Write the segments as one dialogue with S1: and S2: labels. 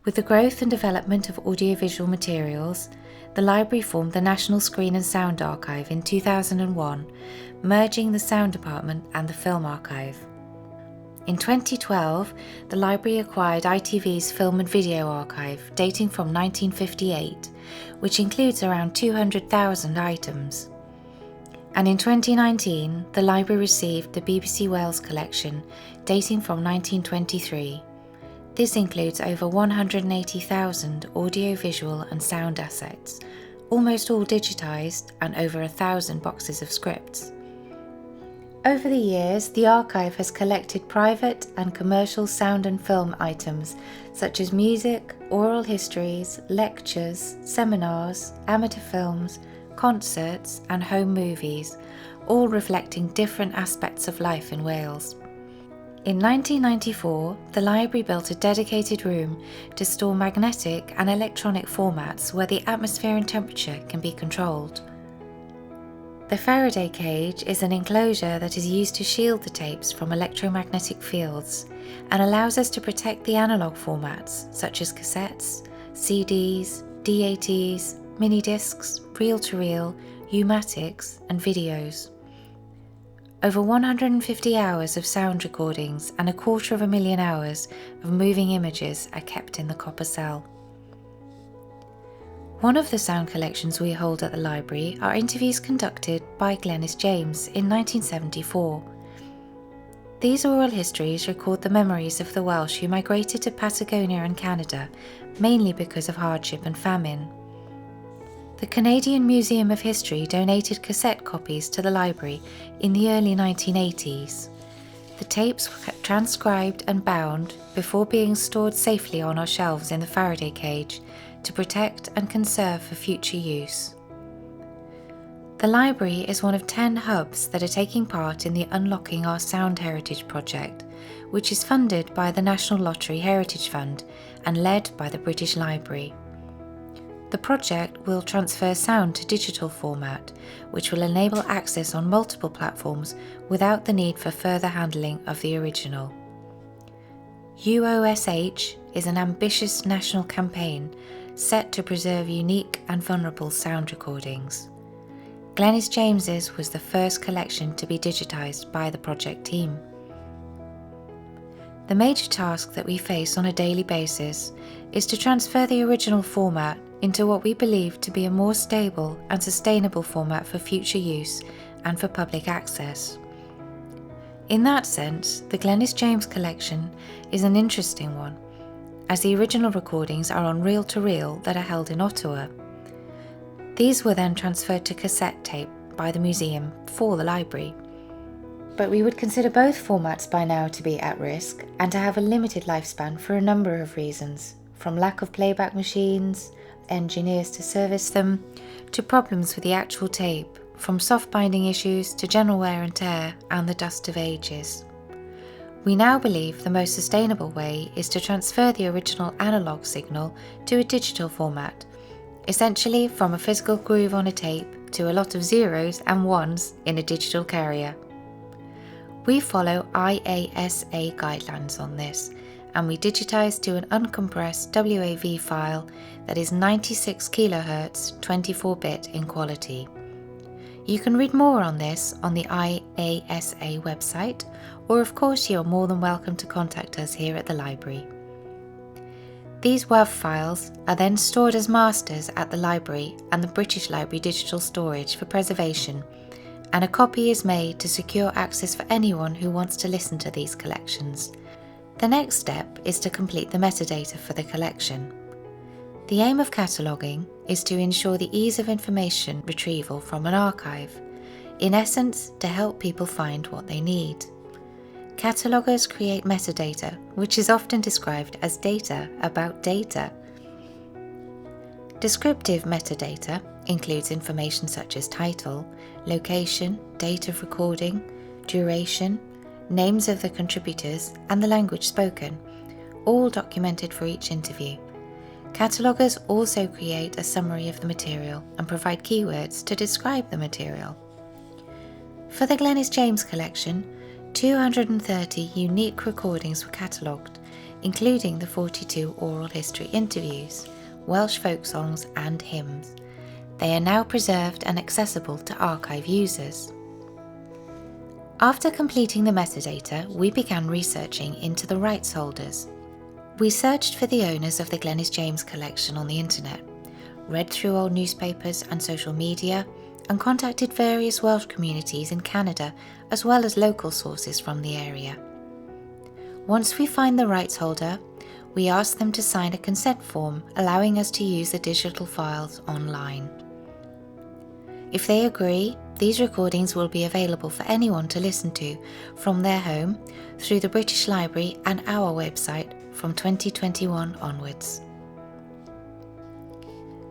S1: With the growth and development of audiovisual materials, the library formed the National Screen and Sound Archive in 2001, merging the Sound Department and the Film Archive. In 2012, the library acquired ITV's Film and Video Archive, dating from 1958, which includes around 200,000 items. And in 2019, the library received the BBC Wales collection, dating from 1923. This includes over 180,000 audio-visual and sound assets, almost all digitised, and over 1,000 boxes of scripts. Over the years, the archive has collected private and commercial sound and film items such as music, oral histories, lectures, seminars, amateur films, concerts and home movies, all reflecting different aspects of life in Wales. In 1994, the library built a dedicated room to store magnetic and electronic formats where the atmosphere and temperature can be controlled. The Faraday cage is an enclosure that is used to shield the tapes from electromagnetic fields and allows us to protect the analogue formats such as cassettes, CDs, DATs, mini-discs, reel-to-reel, U-matics and videos. Over 150 hours of sound recordings and 250,000 hours of moving images are kept in the copper cell. One of the sound collections we hold at the library are interviews conducted by Glenys James in 1974. These oral histories record the memories of the Welsh who migrated to Patagonia and Canada, mainly because of hardship and famine. The Canadian Museum of History donated cassette copies to the library in the early 1980s. The tapes were transcribed and bound before being stored safely on our shelves in the Faraday cage to protect and conserve for future use. The library is one of 10 hubs that are taking part in the Unlocking Our Sound Heritage project, which is funded by the National Lottery Heritage Fund and led by the British Library. The project will transfer sound to digital format, which will enable access on multiple platforms without the need for further handling of the original. UOSH is an ambitious national campaign set to preserve unique and vulnerable sound recordings. Glenys James's was the first collection to be digitised by the project team. The major task that we face on a daily basis is to transfer the original format into what we believe to be a more stable and sustainable format for future use and for public access. In that sense, the Glenys James collection is an interesting one, as the original recordings are on reel-to-reel that are held in Ottawa. These were then transferred to cassette tape by the museum for the library. But we would consider both formats by now to be at risk and to have a limited lifespan for a number of reasons, from lack of playback machines, engineers to service them, to problems with the actual tape, from soft binding issues to general wear and tear and the dust of ages. We now believe the most sustainable way is to transfer the original analogue signal to a digital format, essentially from a physical groove on a tape to a lot of zeros and ones in a digital carrier. We follow IASA guidelines on this, and we digitise to an uncompressed WAV file that is 96 kHz 24-bit in quality. You can read more on this on the IASA website, or of course you are more than welcome to contact us here at the library. These WAV files are then stored as masters at the library and the British Library digital storage for preservation, and a copy is made to secure access for anyone who wants to listen to these collections. The next step is to complete the metadata for the collection. The aim of cataloguing is to ensure the ease of information retrieval from an archive, in essence to help people find what they need. Cataloguers create metadata, which is often described as data about data. Descriptive metadata includes information such as title, location, date of recording, duration, names of the contributors and the language spoken, all documented for each interview. Cataloguers also create a summary of the material and provide keywords to describe the material. For the Glenys James collection, 230 unique recordings were catalogued, including the 42 oral history interviews, Welsh folk songs and hymns. They are now preserved and accessible to archive users. After completing the metadata, we began researching into the rights holders. We searched for the owners of the Glenys James collection on the internet, read through old newspapers and social media, and contacted various Welsh communities in Canada as well as local sources from the area. Once we find the rights holder, we ask them to sign a consent form allowing us to use the digital files online. If they agree, these recordings will be available for anyone to listen to from their home through the British Library and our website from 2021 onwards.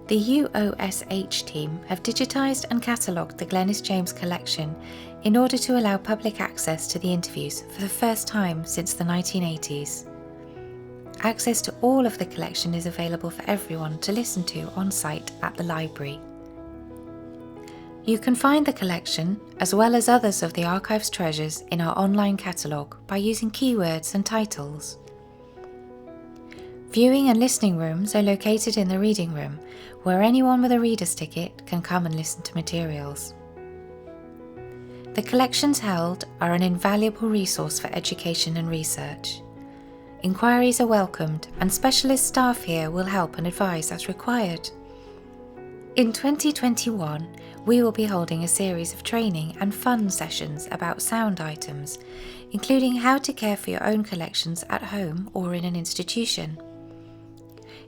S1: The UOSH team have digitised and catalogued the Glenys James collection in order to allow public access to the interviews for the first time since the 1980s. Access to all of the collection is available for everyone to listen to on site at the library. You can find the collection, as well as others of the archive's treasures, in our online catalogue by using keywords and titles. Viewing and listening rooms are located in the reading room, where anyone with a reader's ticket can come and listen to materials. The collections held are an invaluable resource for education and research. Inquiries are welcomed, and specialist staff here will help and advise as required. In 2021, we will be holding a series of training and fun sessions about sound items, including how to care for your own collections at home or in an institution.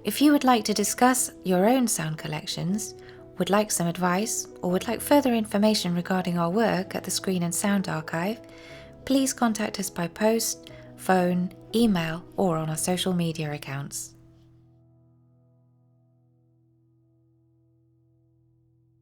S1: If you would like to discuss your own sound collections, would like some advice, or would like further information regarding our work at the Screen and Sound Archive, please contact us by post, phone, email, or on our social media accounts.